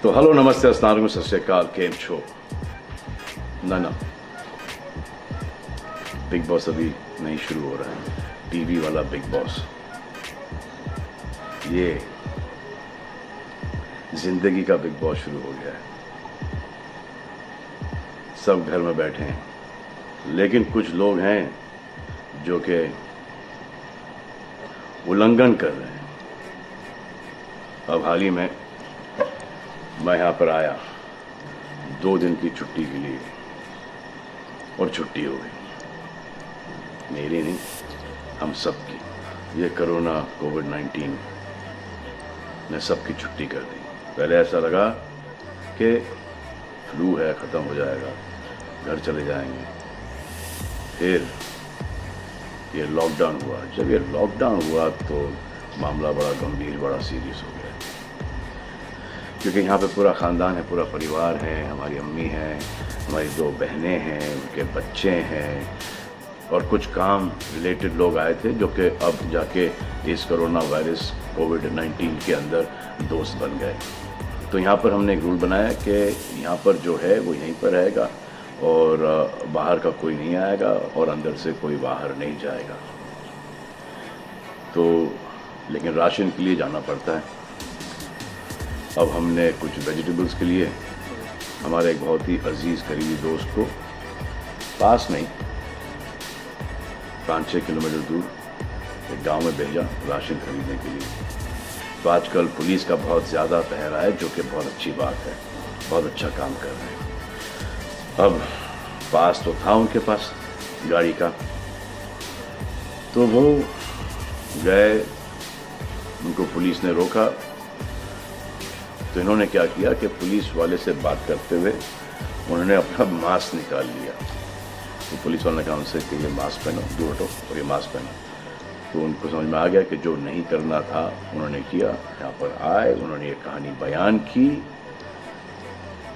तो हेलो नमस्ते अस्सलाम वालेकुम सत श्री अकाल केम छो ना बिग बॉस अभी नहीं शुरू हो रहा है। टीवी वाला बिग बॉस, ये जिंदगी का बिग बॉस शुरू हो गया है। सब घर में बैठे हैं, लेकिन कुछ लोग हैं जो कि उल्लंघन कर रहे हैं। अब हाल ही में मैं यहाँ पर आया 2 दिन की छुट्टी के लिए, और छुट्टी हो गई। मेरी नहीं, हम सब की। ये कोरोना कोविड-19 ने सबकी छुट्टी कर दी। पहले ऐसा लगा कि फ्लू है, ख़त्म हो जाएगा, घर चले जाएंगे। फिर ये लॉकडाउन हुआ। जब ये लॉकडाउन हुआ तो मामला बड़ा गंभीर, बड़ा सीरियस हो गया, क्योंकि यहाँ पे पूरा ख़ानदान है, पूरा परिवार है। हमारी अम्मी हैं, हमारी 2 बहनें हैं, उनके बच्चे हैं, और कुछ काम रिलेटेड लोग आए थे जो कि अब जाके इस कोरोना वायरस कोविड-19 के अंदर दोस्त बन गए। तो यहाँ पर हमने एक रूल बनाया कि यहाँ पर जो है वो यहीं पर रहेगा, और बाहर का कोई नहीं आएगा, और अंदर से कोई बाहर नहीं जाएगा। तो लेकिन राशन के लिए जाना पड़ता है। अब हमने कुछ वेजिटेबल्स के लिए हमारे एक बहुत ही अजीज़ करीबी दोस्त को, पास नहीं 5-6 किलोमीटर दूर एक गांव में भेजा राशन खरीदने के लिए। तो आजकल पुलिस का बहुत ज़्यादा पहरा है, जो कि बहुत अच्छी बात है, बहुत अच्छा काम कर रहे हैं। अब पास तो था उनके पास गाड़ी का, तो वो गए, उनको पुलिस ने रोका। तो इन्होंने क्या किया कि पुलिस वाले से बात करते हुए उन्होंने अपना मास्क निकाल लिया। तो पुलिस वाले ने कहा उनसे कि ये मास्क पहनो, दूर हटो और ये मास्क पहनो। तो उनको समझ में आ गया कि जो नहीं करना था उन्होंने किया। यहाँ पर आए, उन्होंने ये कहानी बयान की,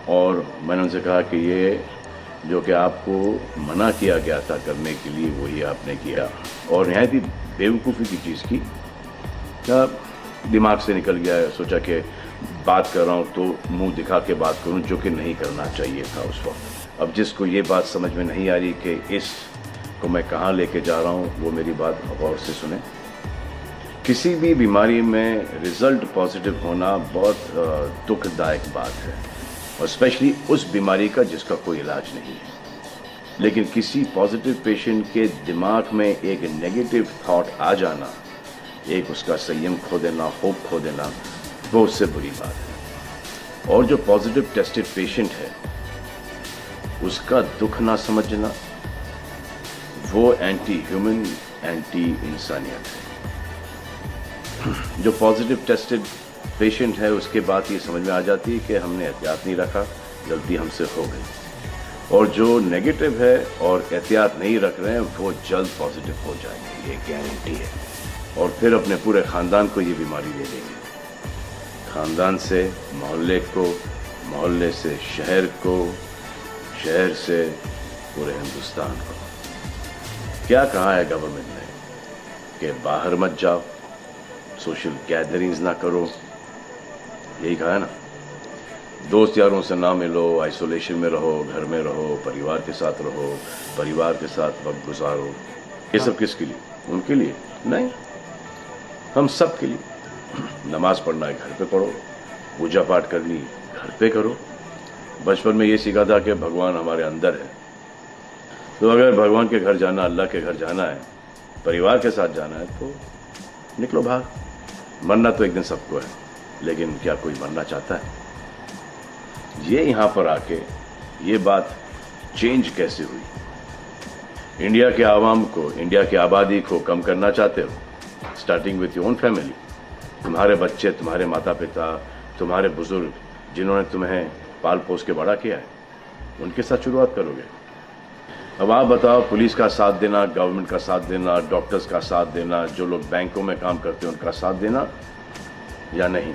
और मैंने उनसे कहा कि ये जो कि आपको मना किया गया था करने के लिए, वही आपने किया, और नहायत ही बेवकूफ़ी की चीज़ की। क्या दिमाग से निकल गया, सोचा कि बात कर रहा हूँ तो मुंह दिखा के बात करूँ, जो कि नहीं करना चाहिए था उस वक्त। अब जिसको ये बात समझ में नहीं आ रही कि इसको मैं कहाँ लेके जा रहा हूँ, वो मेरी बात गौर से सुने। किसी भी बीमारी में रिज़ल्ट पॉजिटिव होना बहुत दुखदायक बात है, और स्पेशली उस बीमारी का जिसका कोई इलाज नहीं है। लेकिन किसी पॉजिटिव पेशेंट के दिमाग में एक नेगेटिव थॉट आ जाना, एक उसका संयम खो देना, होप खो देना, वो उससे बुरी बात है। और जो पॉजिटिव टेस्टेड पेशेंट है, उसका दुख ना समझना, वो एंटी ह्यूमन, एंटी इंसानियत है। जो पॉजिटिव टेस्टेड पेशेंट है, उसके बाद ये समझ में आ जाती है कि हमने एहतियात नहीं रखा, गलती हमसे हो गई। और जो नेगेटिव है और एहतियात नहीं रख रहे हैं, वो जल्द पॉजिटिव हो जाएंगे, ये गारंटी है। और फिर अपने पूरे ख़ानदान को ये बीमारी दे देंगे। ख़ानदान से मोहल्ले को, मोहल्ले से शहर को, शहर से पूरे हिंदुस्तान को। क्या कहा है गवर्नमेंट ने कि बाहर मत जाओ, सोशल गैदरिंग्स ना करो, यही कहा है ना। दोस्त यारों से ना मिलो, आइसोलेशन में रहो, घर में रहो, परिवार के साथ रहो, परिवार के साथ वक्त गुजारो। ये सब किसके लिए? उनके लिए नहीं, हम सब के लिए। नमाज पढ़ना है घर पे पढ़ो, पूजा पाठ करनी घर पे करो। बचपन में ये सीखा था कि भगवान हमारे अंदर है, तो अगर भगवान के घर जाना, अल्लाह के घर जाना है, परिवार के साथ जाना है, तो निकलो बाहर। मरना तो एक दिन सबको है, लेकिन क्या कोई मरना चाहता है? ये यहाँ पर आके ये बात चेंज कैसे हुई? इंडिया के आवाम को, इंडिया की आबादी को कम करना चाहते हो, starting with your own family. तुम्हारे बच्चे, तुम्हारे माता पिता, तुम्हारे बुजुर्ग, जिन्होंने तुम्हें पाल पोस के बड़ा किया है, उनके साथ शुरुआत करोगे। अब आप बताओ, पुलिस का साथ देना, गवर्नमेंट का साथ देना, डॉक्टर्स का साथ देना, जो लोग बैंकों में काम करते हैं उनका साथ देना या नहीं?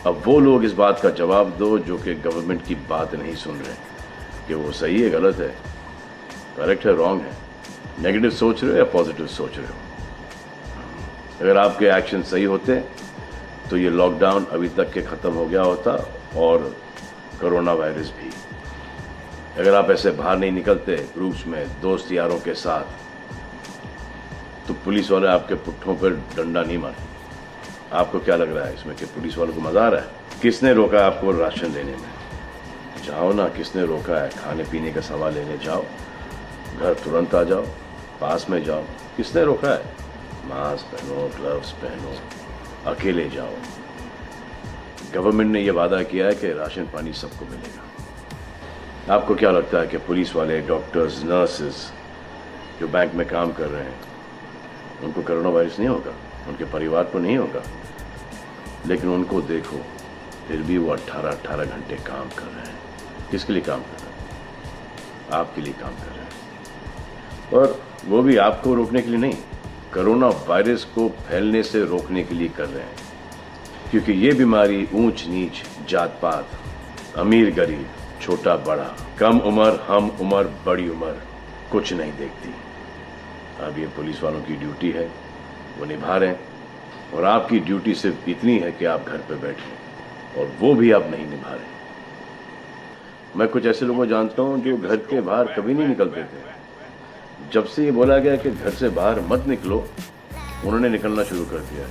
अब वो लोग इस बात का जवाब दो जो कि गवर्नमेंट की बात नहीं सुन रहे, कि वो सही है, गलत है, करेक्ट है, रॉन्ग है, नेगेटिव सोच रहे हो या पॉजिटिव सोच रहे हो। अगर आपके एक्शन सही होते तो ये लॉकडाउन अभी तक के ख़त्म हो गया होता और कोरोना वायरस भी। अगर आप ऐसे बाहर नहीं निकलते ग्रुप्स में दोस्त यारों के साथ, तो पुलिस वाले आपके पुट्ठों पर डंडा नहीं मारते। आपको क्या लग रहा है इसमें कि पुलिस वालों को मजा आ रहा है? किसने रोका आपको राशन लेने में? जाओ ना, किसने रोका है? खाने पीने का सामान लेने जाओ, घर तुरंत आ जाओ, पास में जाओ, किसने रोका है? मास्क पहनो, ग्लव्स पहनो, अकेले जाओ। गवर्नमेंट ने यह वादा किया है कि राशन पानी सबको मिलेगा। आपको क्या लगता है कि पुलिस वाले, डॉक्टर्स, नर्सेस जो बैंक में काम कर रहे हैं, उनको कोरोना वायरस नहीं होगा? उनके परिवार को नहीं होगा? लेकिन उनको देखो, फिर भी वो 18-18 घंटे काम कर रहे हैं। किसके लिए काम कर रहे हैं? आपके लिए काम कर रहे हैं। और वो भी आपको रोकने के लिए नहीं, कोरोना वायरस को फैलने से रोकने के लिए कर रहे हैं। क्योंकि ये बीमारी ऊंच नीच, जात पात, अमीर गरीब, छोटा बड़ा, कम उम्र, हम उम्र, बड़ी उम्र कुछ नहीं देखती। अब ये पुलिस वालों की ड्यूटी है, वो निभा रहे हैं। और आपकी ड्यूटी सिर्फ इतनी है कि आप घर पे बैठे, और वो भी आप नहीं निभा रहे। मैं कुछ ऐसे लोगों को जानता हूं जो घर के बाहर कभी नहीं निकलते थे। जब से ये बोला गया कि घर से बाहर मत निकलो, उन्होंने निकलना शुरू कर दिया।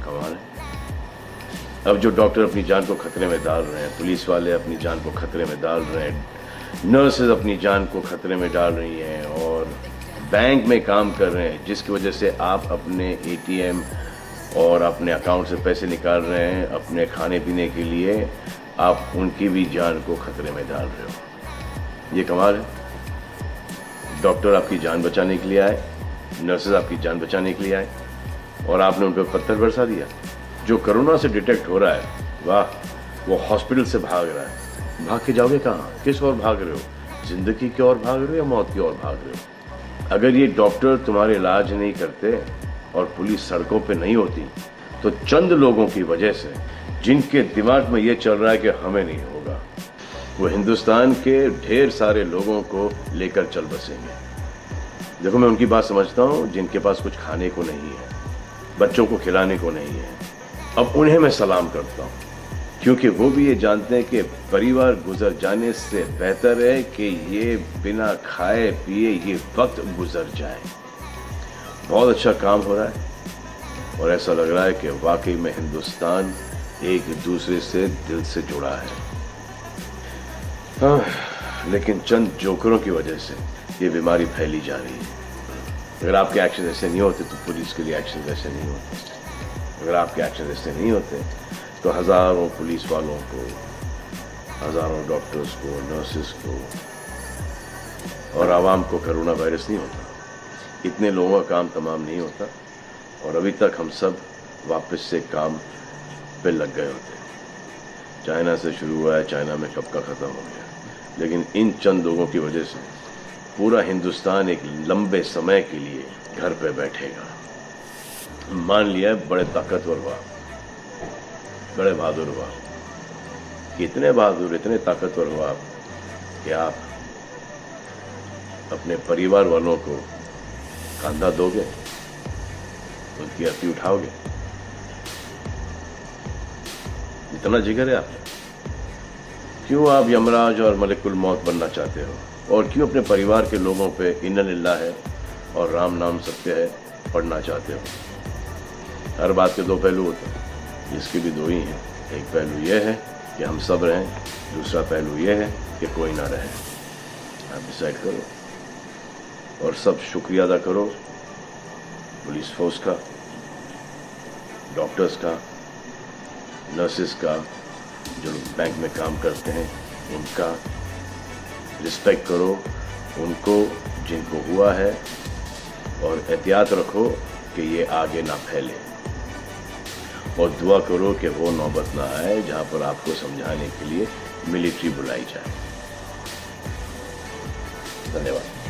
कमाल है। अब जो डॉक्टर अपनी जान को खतरे में डाल रहे हैं, पुलिस वाले अपनी जान को खतरे में डाल रहे हैं, नर्सेज अपनी जान को खतरे में डाल रही हैं, और बैंक में काम कर रहे हैं, जिसकी वजह से आप अपने एटीएम और अपने अकाउंट से पैसे निकाल रहे हैं अपने खाने पीने के लिए, आप उनकी भी जान को खतरे में डाल रहे हो। ये कमाल है। डॉक्टर आपकी जान बचाने के लिए आए, नर्सेज आपकी जान बचाने के लिए आए, और आपने उन पर पत्थर बरसा दिया। जो कोरोना से डिटेक्ट हो रहा है, वाह, वो हॉस्पिटल से भाग रहा है। भाग के जाओगे कहाँ? किस ओर भाग रहे हो? जिंदगी की ओर भाग रहे हो या मौत की ओर भाग रहे हो? अगर ये डॉक्टर तुम्हारे इलाज नहीं करते और पुलिस सड़कों पे नहीं होती, तो चंद लोगों की वजह से, जिनके दिमाग में ये चल रहा है कि हमें नहीं होगा, वो हिंदुस्तान के ढेर सारे लोगों को लेकर चल बसेंगे। देखो, मैं उनकी बात समझता हूँ जिनके पास कुछ खाने को नहीं है, बच्चों को खिलाने को नहीं है। अब उन्हें मैं सलाम करता हूँ, क्योंकि वो भी ये जानते हैं कि परिवार गुजर जाने से बेहतर है कि ये बिना खाए पिए ये वक्त गुजर जाए। बहुत अच्छा काम हो रहा है, और ऐसा लग रहा है कि वाकई में हिंदुस्तान एक दूसरे से दिल से जुड़ा है। लेकिन चंद जोकरों की वजह से ये बीमारी फैली जा रही है। अगर आपके एक्शन ऐसे नहीं होते तो पुलिस के लिए एक्शन ऐसे नहीं होते। अगर आपके एक्शन ऐसे नहीं होते तो हज़ारों पुलिस वालों को, हज़ारों डॉक्टर्स को, नर्सेस को और आवाम को कोरोना वायरस नहीं होता। इतने लोगों का काम तमाम नहीं होता, और अभी तक हम सब वापस से काम पे लग गए होते। चाइना से शुरू हुआ है, चाइना में कब का ख़त्म हो गया। लेकिन इन चंद लोगों की वजह से पूरा हिंदुस्तान एक लंबे समय के लिए घर पे बैठेगा। मान लिया बड़े ताकतवर हुआ, बड़े बहादुर हुआ, इतने बहादुर, इतने ताकतवर हुआ कि आप अपने परिवार वालों को कंधा दोगे, उनकी अर्थी उठाओगे। इतना जिगर है आपका। क्यों आप यमराज और मलिकुल मौत बनना चाहते हो? और क्यों अपने परिवार के लोगों पे इन्ना लिल्लाह है और राम नाम सत्य है पढ़ना चाहते हो? हर बात के दो पहलू होते हैं, इसके भी दो ही हैं। एक पहलू यह है कि हम सब रहें, दूसरा पहलू यह है कि कोई ना रहे। आप डिसाइड करो, और सब शुक्रिया अदा करो पुलिस फोर्स का, डॉक्टर्स का, नर्सेस का, जो बैंक में काम करते हैं उनका। रिस्पेक्ट करो उनको जिनको हुआ है, और एहतियात रखो कि ये आगे ना फैले, और दुआ करो कि वो नौबत ना आए जहां पर आपको समझाने के लिए मिलिट्री बुलाई जाए। धन्यवाद।